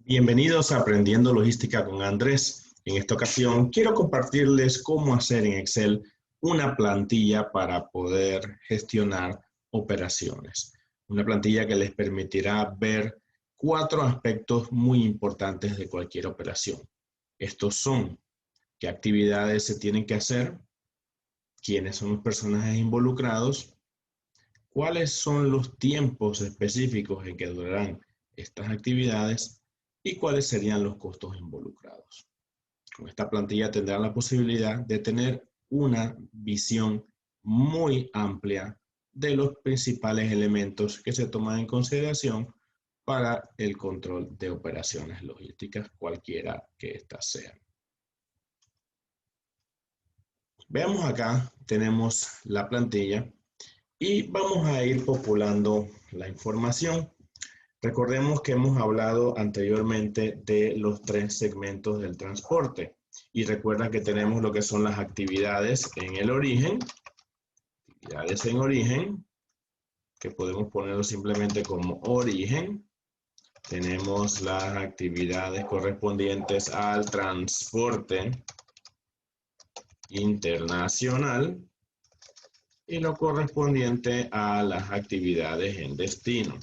Bienvenidos a Aprendiendo Logística con Andrés. En esta ocasión quiero compartirles cómo hacer en Excel una plantilla para poder gestionar operaciones. Una plantilla que les permitirá ver 4 aspectos muy importantes de cualquier operación. Estos son: qué actividades se tienen que hacer, quiénes son los personajes involucrados, cuáles son los tiempos específicos en que durarán estas actividades y cuáles serían los costos involucrados. Con esta plantilla tendrán la posibilidad de tener una visión muy amplia de los principales elementos que se toman en consideración para el control de operaciones logísticas, cualquiera que éstas sean. Veamos acá, tenemos la plantilla y vamos a ir populando la información. Recordemos que hemos hablado anteriormente de los 3 segmentos del transporte y recuerda que tenemos lo que son las actividades en el origen, que podemos ponerlo simplemente como origen. Tenemos las actividades correspondientes al transporte internacional y lo correspondiente a las actividades en destino.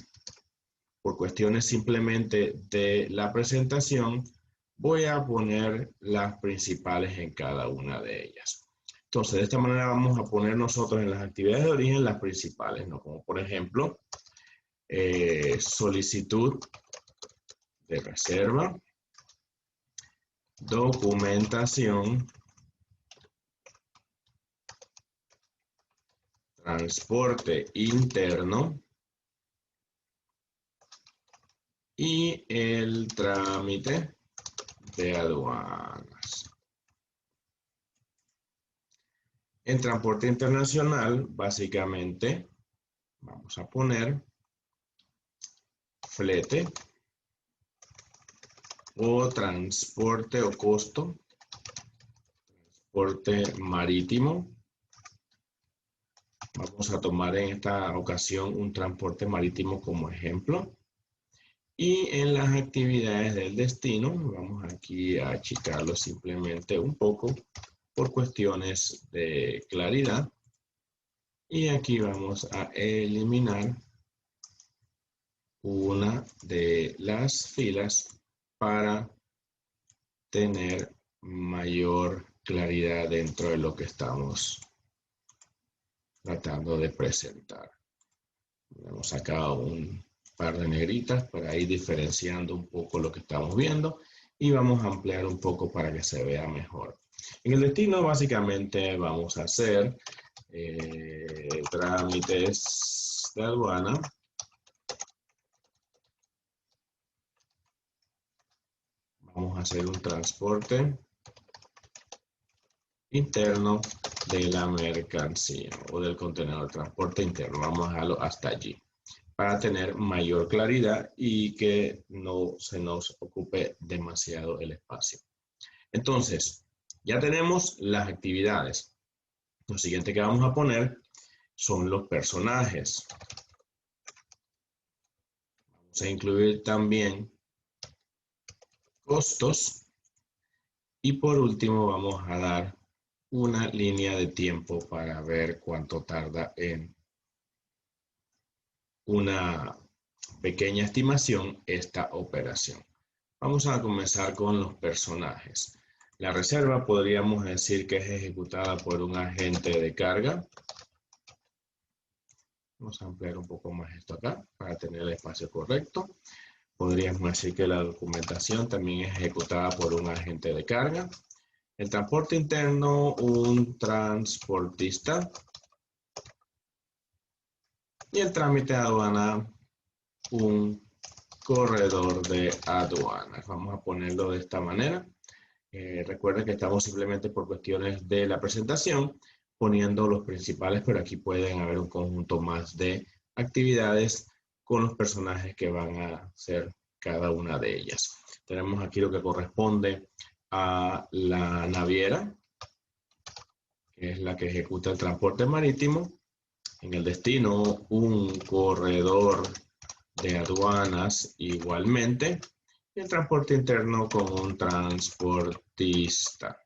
Por cuestiones simplemente de la presentación, voy a poner las principales en cada una de ellas. Entonces, de esta manera vamos a poner nosotros en las actividades de origen las principales, ¿no? Como por ejemplo, solicitud de reserva, documentación, transporte interno y el trámite de aduanas. En transporte internacional, básicamente, vamos a poner flete o transporte o costo, transporte marítimo. Vamos a tomar en esta ocasión un transporte marítimo como ejemplo. Y en las actividades del destino, vamos aquí a achicarlo simplemente un poco por cuestiones de claridad. Y aquí vamos a eliminar una de las filas para tener mayor claridad dentro de lo que estamos tratando de presentar. Hemos sacado un par de negritas para ir diferenciando un poco lo que estamos viendo y vamos a ampliar un poco para que se vea mejor. En el destino básicamente vamos a hacer trámites de aduana, vamos a hacer un transporte interno de la mercancía o del contenedor, transporte interno, vamos a dejarlo hasta allí para tener mayor claridad y que no se nos ocupe demasiado el espacio. Entonces, ya tenemos las actividades. Lo siguiente que vamos a poner son los personajes. Vamos a incluir también costos y por último vamos a dar una línea de tiempo para ver cuánto tarda en una pequeña estimación esta operación. Vamos a comenzar con los personajes. La reserva podríamos decir que es ejecutada por un agente de carga. Vamos a ampliar un poco más esto acá para tener el espacio correcto. Podríamos decir que la documentación también es ejecutada por un agente de carga. El transporte interno, un transportista. Y el trámite de aduana, un corredor de aduanas. Vamos a ponerlo de esta manera. Recuerden que estamos simplemente por cuestiones de la presentación poniendo los principales, pero aquí pueden haber un conjunto más de actividades con los personajes que van a hacer cada una de ellas. Tenemos aquí lo que corresponde a la naviera, que es la que ejecuta el transporte marítimo. En el destino, un corredor de aduanas igualmente. Y el transporte interno con un transportista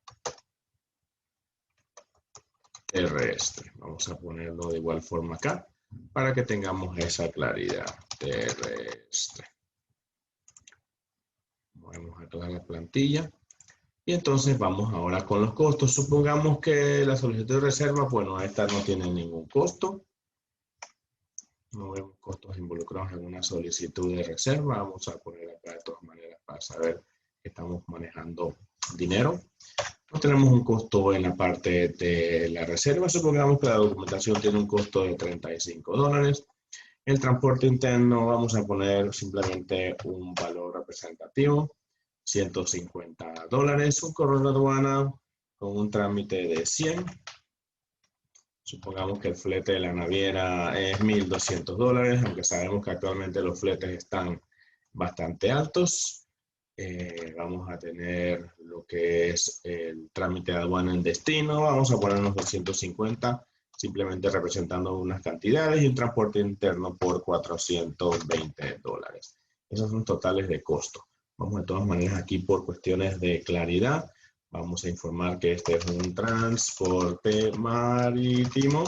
terrestre. Vamos a ponerlo de igual forma acá para que tengamos esa claridad. Terrestre. Movemos a toda la plantilla. Y entonces vamos ahora con los costos. Supongamos que la solicitud de reserva, bueno, esta no tiene ningún costo. No vemos costos involucrados en una solicitud de reserva. Vamos a poner acá de todas maneras para saber que estamos manejando dinero. No tenemos un costo en la parte de la reserva. Supongamos que la documentación tiene un costo de $35. El transporte interno vamos a poner simplemente un valor representativo, $150. Un correo de aduana con un trámite de 100. Supongamos que el flete de la naviera es $1,200, aunque sabemos que actualmente los fletes están bastante altos. Vamos a tener lo que es el trámite de aduana en destino. Vamos a ponernos 250, simplemente representando unas cantidades, y un transporte interno por $420. Esos son totales de costo. Vamos de todas maneras aquí por cuestiones de claridad. Vamos a informar que este es un transporte marítimo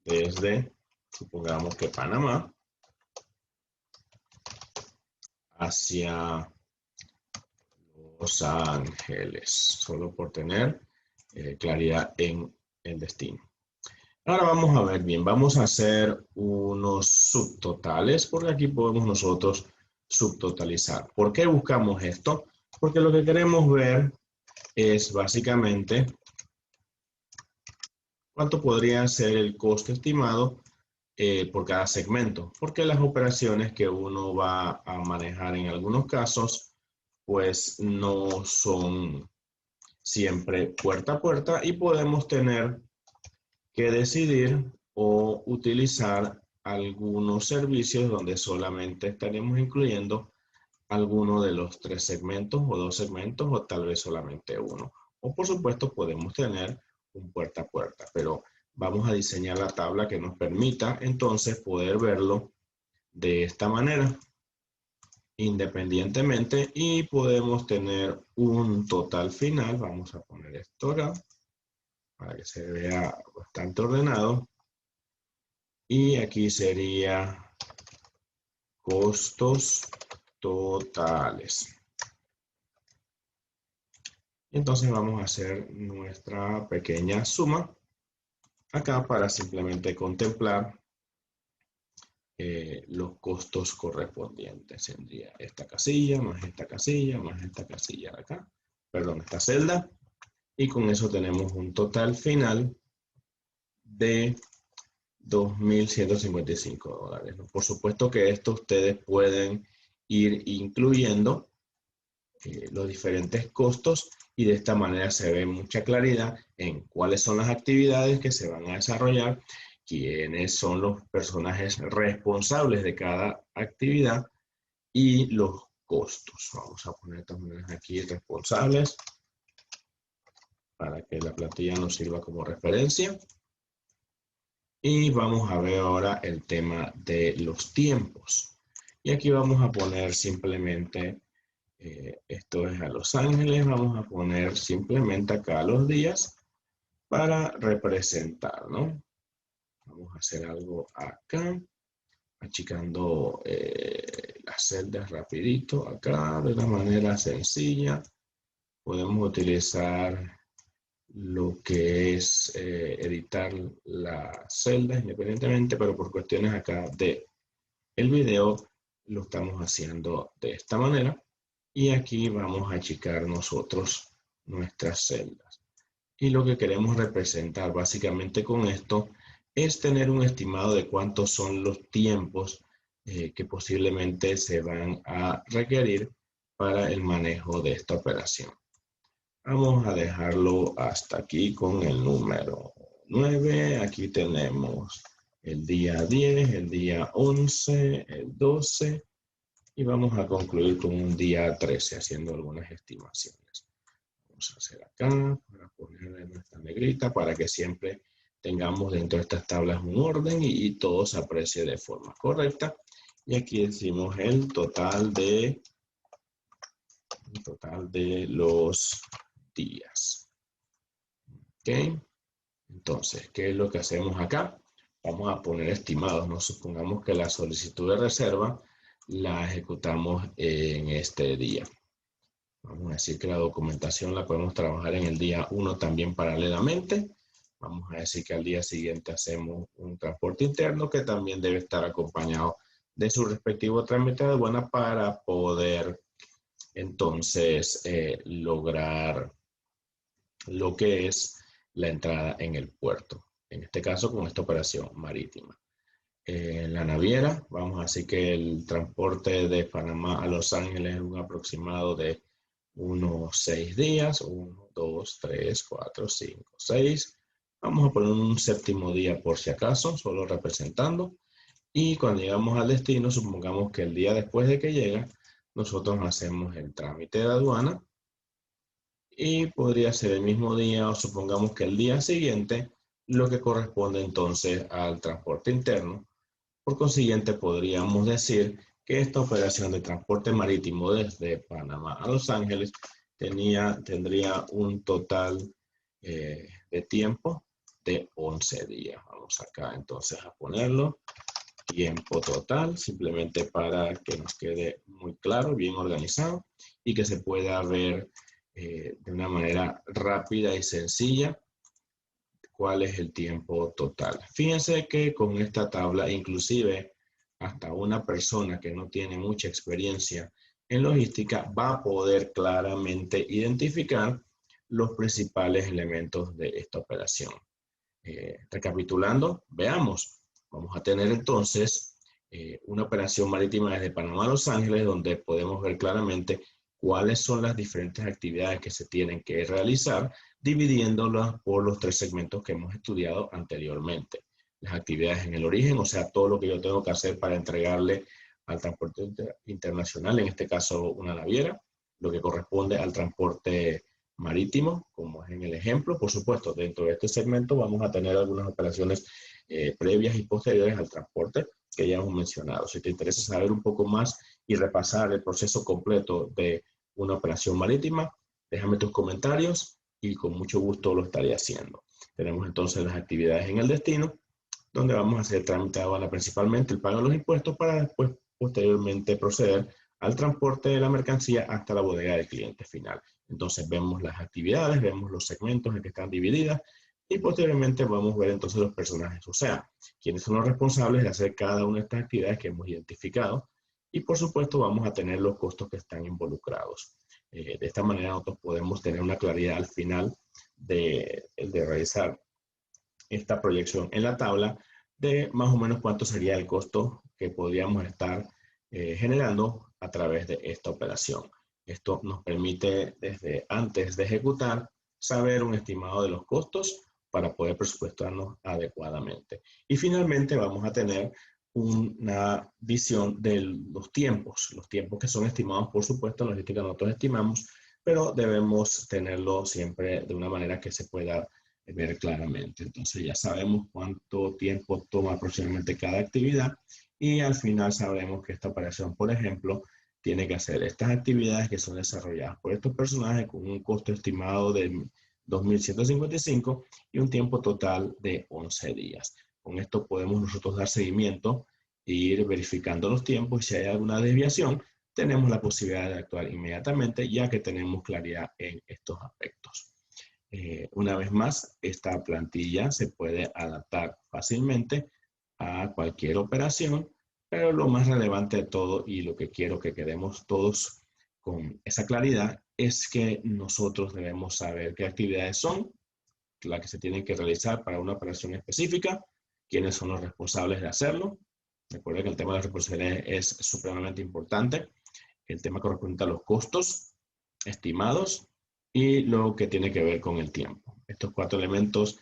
desde, supongamos que Panamá, hacia Los Ángeles, solo por tener claridad en el destino. Ahora vamos a ver bien, vamos a hacer unos subtotales, porque aquí podemos nosotros subtotalizar. ¿Por qué buscamos esto? Porque lo que queremos ver es básicamente cuánto podría ser el costo estimado por cada segmento, porque las operaciones que uno va a manejar en algunos casos pues no son siempre puerta a puerta, y podemos tener que decidir o utilizar algunos servicios donde solamente estaremos incluyendo alguno de los 3 segmentos o 2 segmentos, o tal vez solamente uno. O por supuesto podemos tener un puerta a puerta, pero vamos a diseñar la tabla que nos permita entonces poder verlo de esta manera independientemente, y podemos tener un total final. Vamos a poner esto acá para que se vea bastante ordenado, y aquí sería costos totales. Entonces vamos a hacer nuestra pequeña suma acá para simplemente contemplar los costos correspondientes. Tendría esta casilla, más esta casilla, más esta casilla de acá, perdón, esta celda, y con eso tenemos un total final de $2,155. Por supuesto que esto ustedes pueden ir incluyendo los diferentes costos, y de esta manera se ve mucha claridad en cuáles son las actividades que se van a desarrollar, quiénes son los personajes responsables de cada actividad y los costos. Vamos a poner también aquí responsables para que la plantilla nos sirva como referencia. Y vamos a ver ahora el tema de los tiempos. Y aquí vamos a poner simplemente, esto es a Los Ángeles, vamos a poner simplemente acá los días para representar, ¿no? Vamos a hacer algo acá, achicando las celdas rapidito acá de una manera sencilla. Podemos utilizar lo que es editar las celdas independientemente, pero por cuestiones acá de el video lo estamos haciendo de esta manera, y aquí vamos a achicar nosotros nuestras celdas. Y lo que queremos representar básicamente con esto es tener un estimado de cuántos son los tiempos que posiblemente se van a requerir para el manejo de esta operación. Vamos a dejarlo hasta aquí con el número 9. Aquí tenemos el día 10, el día 11, el 12, y vamos a concluir con un día 13 haciendo algunas estimaciones. Vamos a hacer acá para ponerle nuestra negrita para que siempre tengamos dentro de estas tablas un orden y todo se aprecie de forma correcta. Y aquí decimos el total de los días. ¿Ok? Entonces, ¿qué es lo que hacemos acá? Vamos a poner estimados. Nos supongamos que la solicitud de reserva la ejecutamos en este día. Vamos a decir que la documentación la podemos trabajar en el día 1 también paralelamente. Vamos a decir que al día siguiente hacemos un transporte interno que también debe estar acompañado de su respectivo trámite de aduana para poder entonces lograr lo que es la entrada en el puerto. En este caso con esta operación marítima. En la naviera, vamos a decir que el transporte de Panamá a Los Ángeles es un aproximado de unos 6 días, 1, 2, 3, 4, 5, 6. Vamos a poner un séptimo día por si acaso, solo representando. Y cuando llegamos al destino, supongamos que el día después de que llega, nosotros hacemos el trámite de aduana. Y podría ser el mismo día o supongamos que el día siguiente, lo que corresponde entonces al transporte interno. Por consiguiente, podríamos decir que esta operación de transporte marítimo desde Panamá a Los Ángeles tendría un total de tiempo de 11 días. Vamos acá entonces a ponerlo. Tiempo total, simplemente para que nos quede muy claro, bien organizado y que se pueda ver de una manera rápida y sencilla cuál es el tiempo total. Fíjense que con esta tabla, inclusive hasta una persona que no tiene mucha experiencia en logística va a poder claramente identificar los principales elementos de esta operación. Recapitulando, veamos. Vamos a tener entonces una operación marítima desde Panamá a Los Ángeles donde podemos ver claramente cuáles son las diferentes actividades que se tienen que realizar, dividiéndolas por los 3 segmentos que hemos estudiado anteriormente. Las actividades en el origen, o sea, todo lo que yo tengo que hacer para entregarle al transporte internacional, en este caso una naviera, lo que corresponde al transporte marítimo, como es en el ejemplo. Por supuesto, dentro de este segmento vamos a tener algunas operaciones previas y posteriores al transporte que ya hemos mencionado. Si te interesa saber un poco más y repasar el proceso completo de una operación marítima, déjame tus comentarios y con mucho gusto lo estaré haciendo. Tenemos entonces las actividades en el destino, donde vamos a hacer el trámite de aduana principalmente, el pago de los impuestos para después posteriormente proceder al transporte de la mercancía hasta la bodega del cliente final. Entonces vemos las actividades, vemos los segmentos en que están divididas y posteriormente vamos a ver entonces los personajes, o sea, quiénes son los responsables de hacer cada una de estas actividades que hemos identificado y por supuesto vamos a tener los costos que están involucrados. De esta manera nosotros podemos tener una claridad al final de realizar esta proyección en la tabla de más o menos cuánto sería el costo que podríamos estar generando a través de esta operación. Esto nos permite desde antes de ejecutar saber un estimado de los costos para poder presupuestarnos adecuadamente. Y finalmente vamos a tener una visión de los tiempos que son estimados, por supuesto, en logística nosotros estimamos, pero debemos tenerlo siempre de una manera que se pueda ver claramente. Entonces ya sabemos cuánto tiempo toma aproximadamente cada actividad y al final sabremos que esta operación, por ejemplo, tiene que hacer estas actividades que son desarrolladas por estos personajes con un costo estimado de 2.155 y un tiempo total de 11 días. Con esto podemos nosotros dar seguimiento e ir verificando los tiempos y si hay alguna desviación, tenemos la posibilidad de actuar inmediatamente ya que tenemos claridad en estos aspectos. Una vez más, esta plantilla se puede adaptar fácilmente a cualquier operación, pero lo más relevante de todo y lo que quiero que quedemos todos con esa claridad es que nosotros debemos saber qué actividades son las que se tienen que realizar para una operación específica, quiénes son los responsables de hacerlo. Recuerden que el tema de las responsabilidades es supremamente importante. El tema corresponde a los costos estimados y lo que tiene que ver con el tiempo. Estos 4 elementos,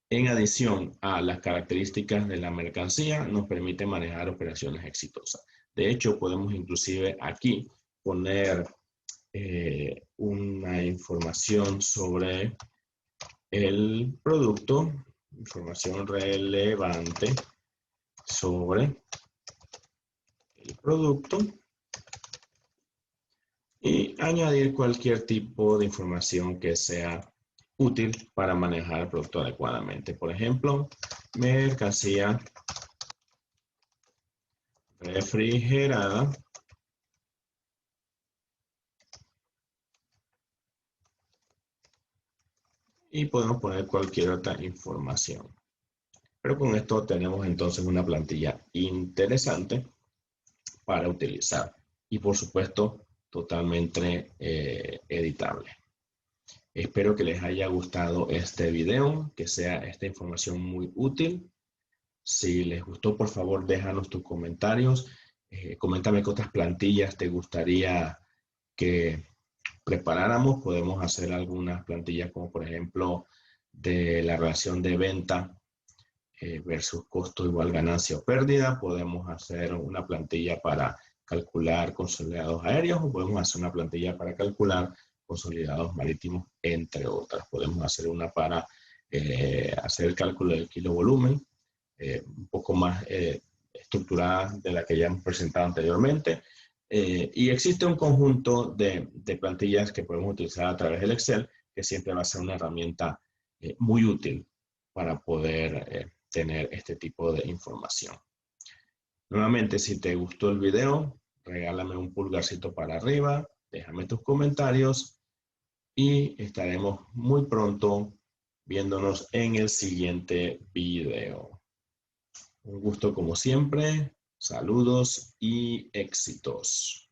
en adición a las características de la mercancía, nos permiten manejar operaciones exitosas. De hecho, podemos inclusive aquí poner una información sobre el producto, información relevante sobre producto y añadir cualquier tipo de información que sea útil para manejar el producto adecuadamente. Por ejemplo, mercancía refrigerada y podemos poner cualquier otra información. Pero con esto tenemos entonces una plantilla interesante para utilizar y por supuesto totalmente editable. Espero que les haya gustado este video, que sea esta información muy útil. Si les gustó, por favor, déjanos tus comentarios. Coméntame qué otras plantillas te gustaría que preparáramos. Podemos hacer algunas plantillas como por ejemplo de la relación de venta versus costo igual ganancia o pérdida. Podemos hacer una plantilla para calcular consolidados aéreos o podemos hacer una plantilla para calcular consolidados marítimos, entre otras. Podemos hacer una para hacer el cálculo del kilovolumen, un poco más estructurada de la que ya hemos presentado anteriormente. Y existe un conjunto de plantillas que podemos utilizar a través del Excel, que siempre va a ser una herramienta muy útil para poder tener este tipo de información. Nuevamente, si te gustó el video, regálame un pulgarcito para arriba, déjame tus comentarios y estaremos muy pronto viéndonos en el siguiente video. Un gusto como siempre, saludos y éxitos.